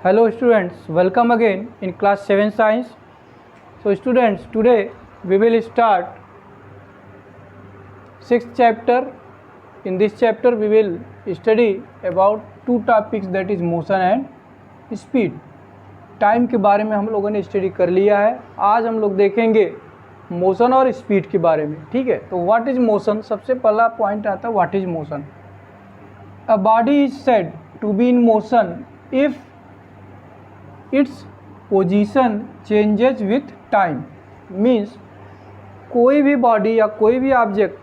Hello students, welcome again in class 7 science. So students, today we will start 6th chapter. In this chapter we will study about two topics, that is motion and speed. Time के बारे में हम लोगों ने study कर लिया है. आज हम लोग देखेंगे मोशन और स्पीड के बारे में. ठीक है, तो व्हाट इज मोशन. सबसे पहला पॉइंट आता है what is motion. A body is said to be in motion if its position changes with time. Means कोई भी बॉडी या कोई भी ऑब्जेक्ट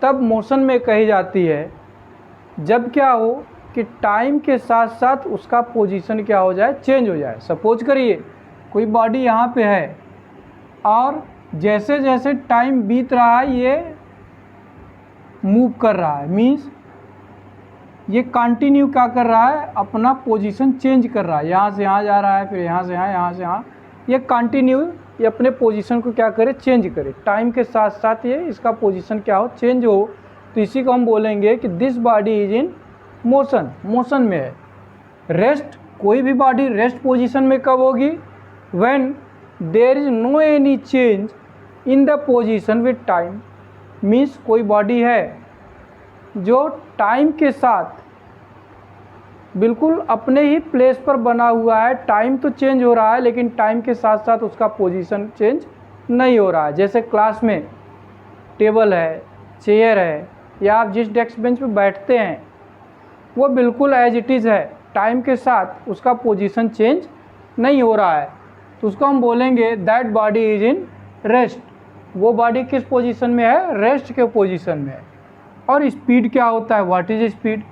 तब मोशन में कही जाती है जब क्या हो कि टाइम के साथ साथ उसका पोजीशन क्या हो जाए, चेंज हो जाए. सपोज करिए कोई बॉडी यहाँ पे है और जैसे जैसे टाइम बीत रहा है ये मूव कर रहा है. मीन्स ये कंटिन्यू क्या कर रहा है, अपना पोजीशन चेंज कर रहा है. यहाँ से यहाँ जा रहा है, फिर यहाँ से यहाँ से यहाँ. ये कंटिन्यू ये अपने पोजीशन को क्या करे, चेंज करे. टाइम के साथ साथ ये इसका पोजीशन क्या हो, चेंज हो. तो इसी को हम बोलेंगे कि this body is in motion, motion में है. रेस्ट, कोई भी बॉडी रेस्ट पोजीशन में कब होगी, when there is no any change in the position with time. Means कोई बॉडी है जो टाइम के साथ बिल्कुल अपने ही प्लेस पर बना हुआ है. टाइम तो चेंज हो रहा है लेकिन टाइम के साथ साथ उसका पोजीशन चेंज नहीं हो रहा है. जैसे क्लास में टेबल है, चेयर है, या आप जिस डेस्क बेंच पे बैठते हैं वो बिल्कुल एज इट इज़ है. टाइम के साथ उसका पोजीशन चेंज नहीं हो रहा है. तो उसको हम बोलेंगे that body is in rest. वो बॉडी किस पोजीशन में है, रेस्ट के पोजीशन में है. और स्पीड क्या होता है, what is speed.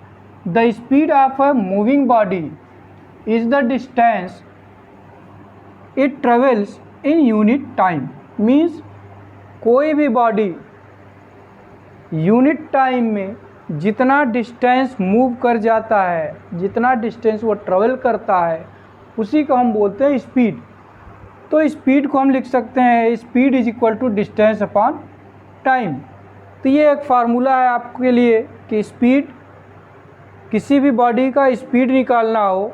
The speed of a moving body is the distance it travels in unit time. Means कोई भी बॉडी यूनिट टाइम में जितना डिस्टेंस मूव कर जाता है, जितना डिस्टेंस वो ट्रेवल करता है, उसी को हम बोलते हैं स्पीड. तो स्पीड को हम लिख सकते हैं speed is equal to distance upon time. तो ये एक फार्मूला है आपके लिए कि स्पीड, किसी भी बॉडी का स्पीड निकालना हो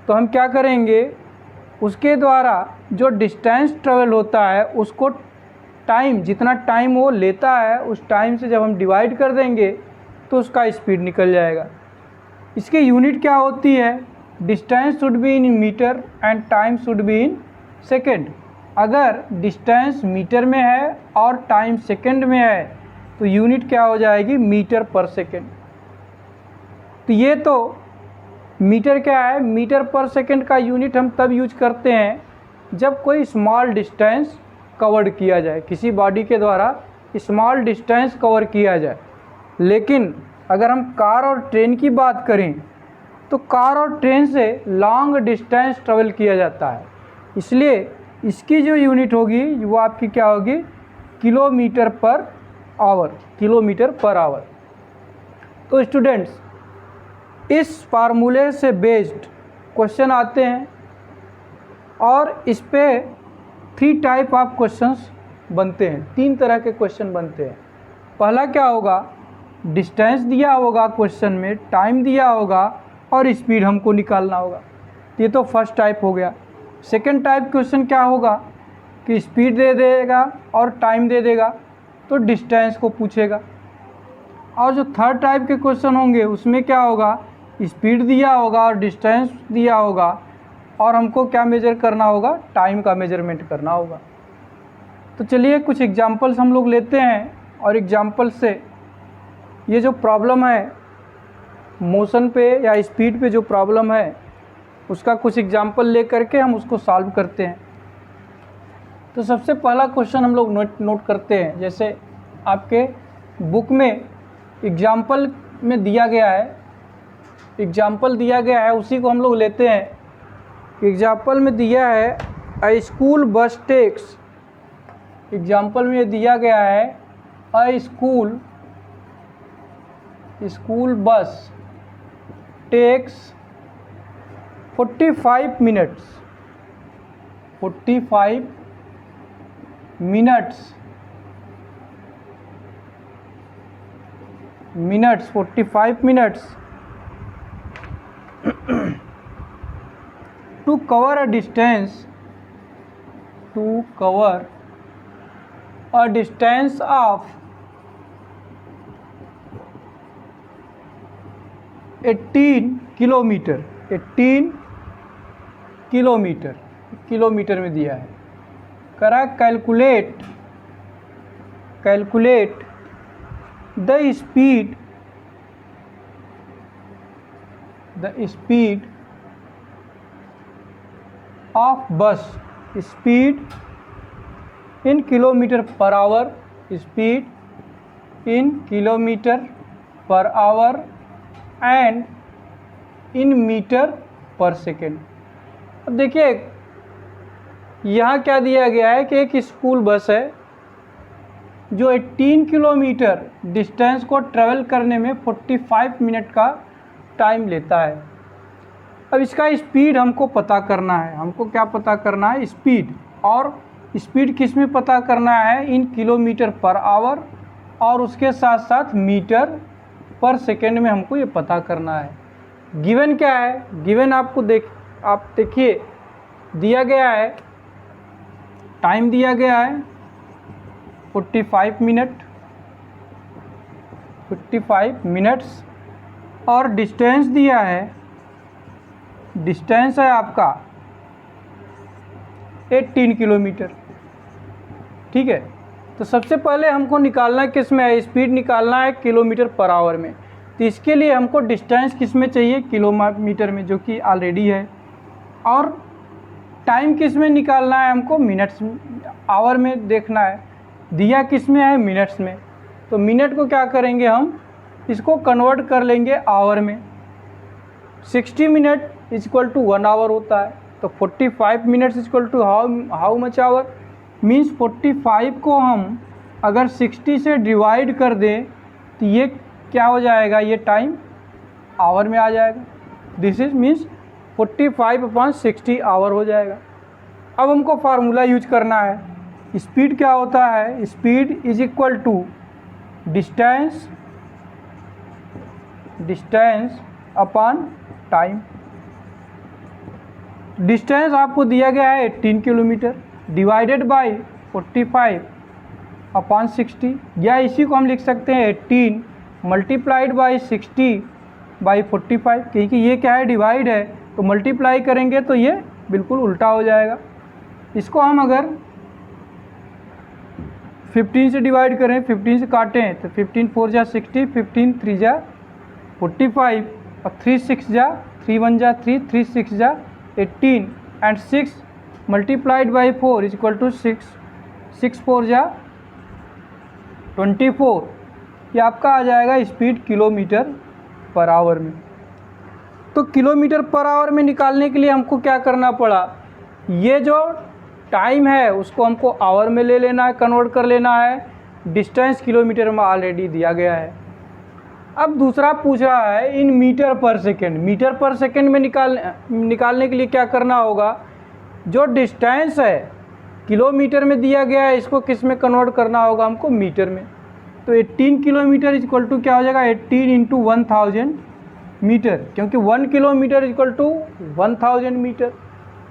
तो हम क्या करेंगे, उसके द्वारा जो डिस्टेंस ट्रेवल होता है उसको टाइम, जितना टाइम वो लेता है उस टाइम से जब हम डिवाइड कर देंगे तो उसका स्पीड निकल जाएगा. इसकी यूनिट क्या होती है, distance should be in metre and time should be in second. अगर डिस्टेंस मीटर में है और टाइम सेकेंड में है तो यूनिट क्या हो जाएगी, मीटर पर सेकेंड. तो ये तो मीटर क्या है, मीटर पर सेकेंड का यूनिट हम तब यूज करते हैं जब कोई स्मॉल डिस्टेंस कवर्ड किया जाए, किसी बॉडी के द्वारा स्मॉल डिस्टेंस कवर किया जाए. लेकिन अगर हम कार और ट्रेन की बात करें तो कार और ट्रेन से लॉन्ग डिस्टेंस ट्रेवल किया जाता है. इसलिए इसकी जो यूनिट होगी वो आपकी क्या होगी, kilometre per our, kilometre per our. तो स्टूडेंट्स इस फार्मूले से बेस्ड क्वेश्चन आते हैं और इस पे 3 टाइप ऑफ क्वेश्चंस बनते हैं. 3 तरह के क्वेश्चन बनते हैं. पहला क्या होगा, डिस्टेंस दिया होगा क्वेश्चन में, टाइम दिया होगा और स्पीड हमको निकालना होगा. ये तो फर्स्ट टाइप हो गया. सेकंड टाइप क्वेश्चन क्या होगा कि स्पीड दे देगा और टाइम दे देगा तो डिस्टेंस को पूछेगा. और जो थर्ड टाइप के क्वेश्चन होंगे उसमें क्या होगा, स्पीड दिया होगा और डिस्टेंस दिया होगा और हमको क्या मेजर करना होगा, टाइम का मेजरमेंट करना होगा. तो चलिए कुछ एग्जांपल्स हम लोग लेते हैं और एग्जांपल से ये जो प्रॉब्लम है मोशन पे या स्पीड पे जो प्रॉब्लम है उसका कुछ एग्जांपल ले करके हम उसको सॉल्व करते हैं. तो सबसे पहला क्वेश्चन हम लोग नोट करते हैं. जैसे आपके बुक में एग्जाम्पल में दिया गया है, एग्जाम्पल दिया गया है उसी को हम लोग लेते हैं. एग्जाम्पल में दिया है a school bus takes, example में दिया गया है a school bus takes 45 minutes 45 minutes to cover a distance of 18 kilometre, 18 kilometre में दिया है। करा calculate the speed of bus, speed in kilometre per hour, speed in kilometre per hour and in metre per second. अब देखिए यहाँ क्या दिया गया है कि एक स्कूल बस है जो 18 किलोमीटर डिस्टेंस को ट्रेवल करने में 45 मिनट का टाइम लेता है। अब इसका स्पीड हमको पता करना है। हमको क्या पता करना है? स्पीड। और स्पीड किस में पता करना है? इन किलोमीटर पर आवर और उसके साथ साथ मीटर पर सेकेंड में हमको ये पता करना है। गिवन क्या है? गिवन आप देखिए दिया गया है, टाइम दिया गया है 45 मिनट्स और डिस्टेंस दिया है, डिस्टेंस है आपका 18 किलोमीटर। ठीक है, तो सबसे पहले हमको निकालना किस में है? स्पीड निकालना है किलोमीटर पर आवर में। तो इसके लिए हमको डिस्टेंस किस में चाहिए? किलोमीटर में, जो कि ऑलरेडी है। और टाइम किस में निकालना है? हमको मिनट्स आवर में देखना है। दिया किस में है? मिनट्स में। तो मिनट को क्या करेंगे हम? इसको कन्वर्ट कर लेंगे आवर में। 60 मिनट इक्वल टू 1 आवर होता है। तो 45 minutes equal to how much hour? Means 45 को हम अगर 60 से डिवाइड कर दें तो ये क्या हो जाएगा? ये टाइम आवर में आ जाएगा। दिस इज मीन्स 45/60 आवर हो जाएगा। अब हमको फार्मूला यूज करना है। स्पीड क्या होता है? Speed is equal to distance upon time. Distance आपको दिया गया है 18 किलोमीटर डिवाइडेड बाय 45/60, या इसी को हम लिख सकते हैं 18 मल्टीप्लाइड बाय 60/45, क्योंकि ये क्या है? डिवाइड है, तो मल्टीप्लाई करेंगे तो ये बिल्कुल उल्टा हो जाएगा। इसको हम अगर 15 से डिवाइड करें, 15 से काटें तो 15 4 जा 60, 15 3 जा 45 और 3 6 जा 3 1 जा 3, 3 6 जा 18 and 6 multiplied by 4 is equal to 6 4 जा 24। ये आपका आ जाएगा स्पीड किलोमीटर पर आवर में। तो किलोमीटर पर आवर में निकालने के लिए हमको क्या करना पड़ा? ये जो टाइम है उसको हमको आवर में ले लेना है, कन्वर्ट कर लेना है। डिस्टेंस किलोमीटर में ऑलरेडी दिया गया है। अब दूसरा पूछ रहा है इन metre per second. Metre per second में निकालने के लिए क्या करना होगा? जो डिस्टेंस है किलोमीटर में दिया गया है, इसको किस में कन्वर्ट करना होगा? हमको मीटर में। तो 18 किलोमीटर इक्वल टू क्या हो जाएगा? 18 × 1000 मीटर, क्योंकि 1 किलोमीटर इक्वल टू 1000 मीटर।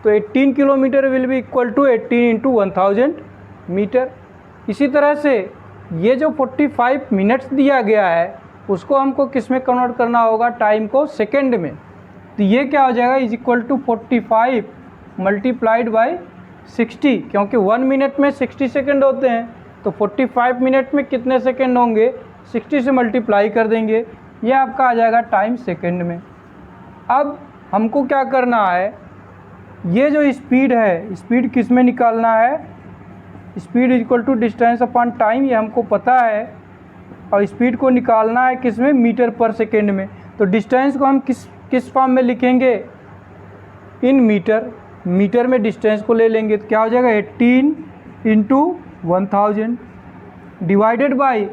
तो 18 kilometre will be equal to 18 × 1000 metre. इसी तरह से ये जो 45 मिनट्स दिया गया है उसको हमको किस में कन्वर्ट करना होगा? टाइम को सेकेंड में। तो ये क्या हो जाएगा? Is equal to 45 multiplied by 60, क्योंकि 1 मिनट में 60 सेकेंड होते हैं, तो 45 मिनट में कितने सेकेंड होंगे? 60 से मल्टीप्लाई कर देंगे, ये आपका आ जाएगा टाइम सेकेंड में। अब हमको क्या करना है? ये जो स्पीड है, स्पीड किस में निकालना है? Speed equal to distance upon time, ये हमको पता है। और स्पीड को निकालना है किस में? मीटर पर सेकेंड में। तो डिस्टेंस को हम किस फॉर्म में लिखेंगे? In metre. मीटर में डिस्टेंस को ले लेंगे तो क्या हो जाएगा? 18 × 1000 डिवाइडेड बाई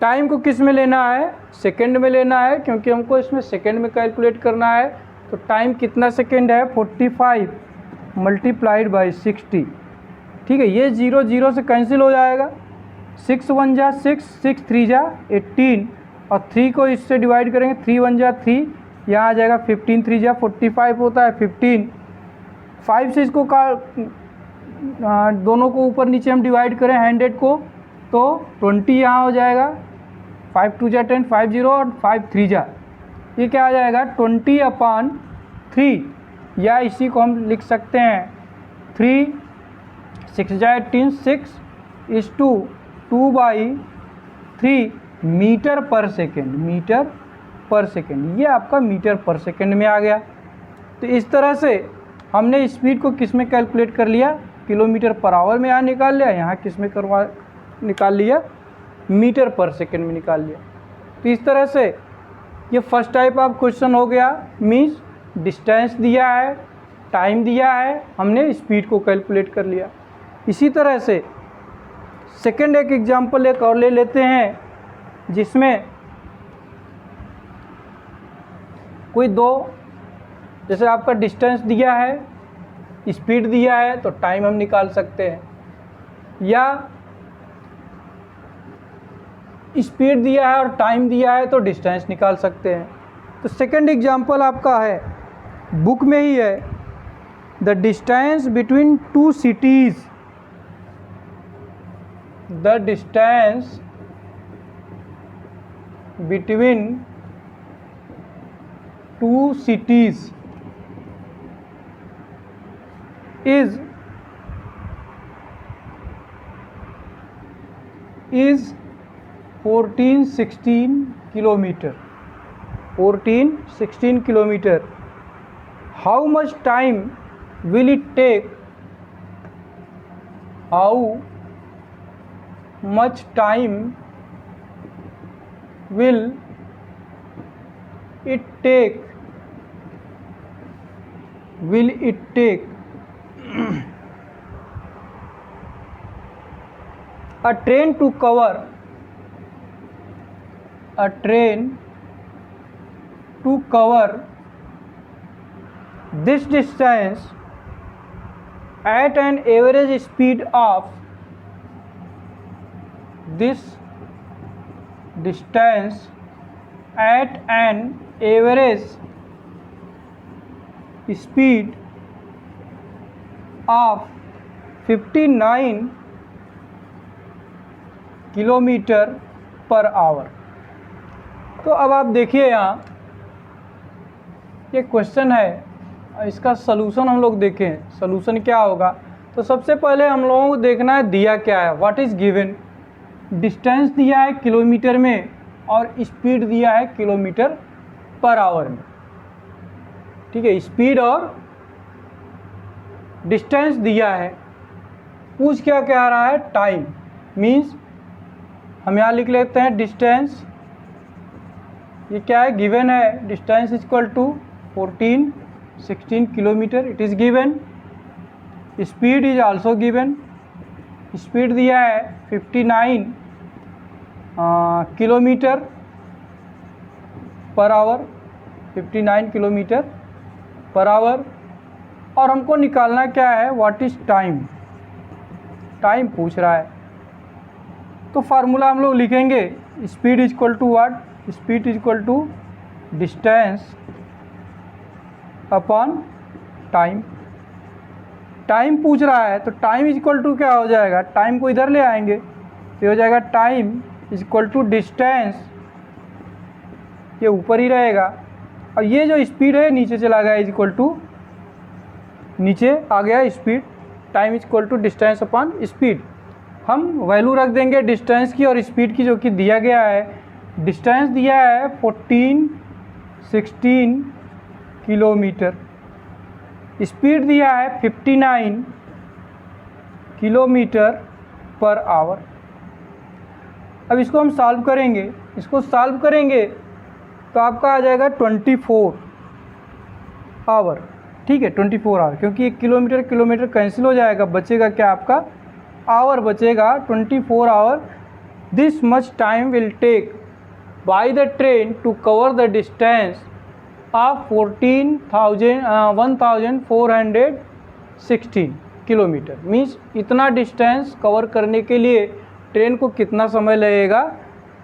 टाइम को किस में लेना है? सेकेंड में लेना है, क्योंकि हमको इसमें सेकेंड में कैलकुलेट करना है। तो टाइम कितना सेकेंड है? 45 मल्टीप्लाइड बाई 60। ठीक है, ये 0 0 से कैंसिल हो जाएगा। 6 1 जा 6, 6 3 जा 18 और 3 को इससे डिवाइड करेंगे, 3 1 जा 3, यहाँ आ जाएगा 15 3 जा 45 होता है 15 5 से इसको दोनों को ऊपर नीचे हम डिवाइड करें 100 को, तो 20 यहाँ हो जाएगा, 5 2 जा 10, 5 0 और 5 3 जा, ये क्या आ जाएगा 20/3, या इसी को हम लिख सकते हैं 3 6 जा 18, 6:2/3 metre per second, metre per second, ये आपका मीटर पर सेकेंड में आ गया। तो इस तरह से हमने स्पीड को किस में कैलकुलेट कर लिया, किलोमीटर पर आवर में यहाँ निकाल लिया, यहाँ किस में निकाल लिया, मीटर पर सेकेंड में निकाल लिया। तो इस तरह से ये फर्स्ट टाइप ऑफ क्वेश्चन हो गया, मीन्स डिस्टेंस दिया है, टाइम दिया है, हमने स्पीड को कैलकुलेट कर लिया। इसी तरह से सेकेंड एक एग्जांपल एक और ले लेते हैं, जिसमें कोई दो, जैसे आपका डिस्टेंस दिया है, स्पीड दिया है, तो टाइम हम निकाल सकते हैं, या स्पीड दिया है और टाइम दिया है तो डिस्टेंस निकाल सकते हैं। तो सेकंड एग्जांपल आपका है, बुक में ही है, the distance between two cities, the distance between two cities is 14-16 kilometer, 14-16 kilometer. How much time will it take? How much time will it take? Will it take a train to cover this distance at an average speed of speed of 59 kilometre per our. तो अब आप देखिए यहाँ ये question है, इसका solution हम लोग देखें, सलूशन क्या होगा। तो सबसे पहले हम लोगों को देखना है दिया क्या है, व्हाट इज़ गिवन। डिस्टेंस दिया है किलोमीटर में और स्पीड दिया है किलोमीटर पर आवर में, ठीक है, स्पीड और डिस्टेंस दिया है। पूछ क्या कह रहा है, टाइम, मीन्स हम यहाँ लिख लेते हैं डिस्टेंस, ये क्या है, गिवन है, distance equal to 14-16 kilometre, it is given. Speed is also given, speed दिया है 59 kilometre per our, 59 kilometre per our. और हमको निकालना क्या है, व्हाट इज़ टाइम, टाइम पूछ रहा है। तो फार्मूला हम लोग लिखेंगे, speed is equal to what, speed is equal to distance upon time. Time पूछ रहा है तो टाइम इज इक्वल टू क्या हो जाएगा, टाइम को इधर ले आएंगे तो हो जाएगा time is equal to distance, ये ऊपर ही रहेगा, और ये जो स्पीड है नीचे चला गया, इज इक्वल टू नीचे आ गया speed. Time is equal to distance upon speed. हम वैल्यू रख देंगे डिस्टेंस की और स्पीड की, जो कि दिया गया है। डिस्टेंस दिया है 14-16 किलोमीटर, स्पीड दिया है 59 किलोमीटर पर आवर। अब इसको हम सॉल्व करेंगे, इसको सॉल्व करेंगे तो आपका आ जाएगा 24 आवर, ठीक है, 24 आवर, क्योंकि एक किलोमीटर किलोमीटर कैंसिल हो जाएगा, बचेगा क्या आपका, आवर बचेगा, 24 hour. This much time will take by the train to cover the distance of 1416 kilometre. Means इतना डिस्टेंस कवर करने के लिए ट्रेन को कितना समय लगेगा,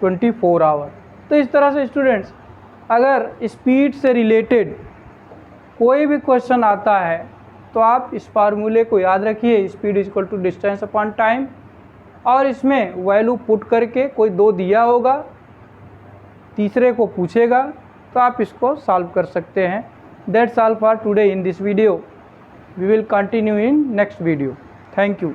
24 आवर। तो इस तरह से स्टूडेंट्स, अगर स्पीड से रिलेटेड कोई भी क्वेश्चन आता है तो आप इस फार्मूले को याद रखिए, speed is equal to distance upon time, और इसमें वैल्यू पुट करके कोई 2 दिया होगा, तीसरे को पूछेगा, तो आप इसको सॉल्व कर सकते हैं। That's all for today in this video. We will continue in next video. Thank you.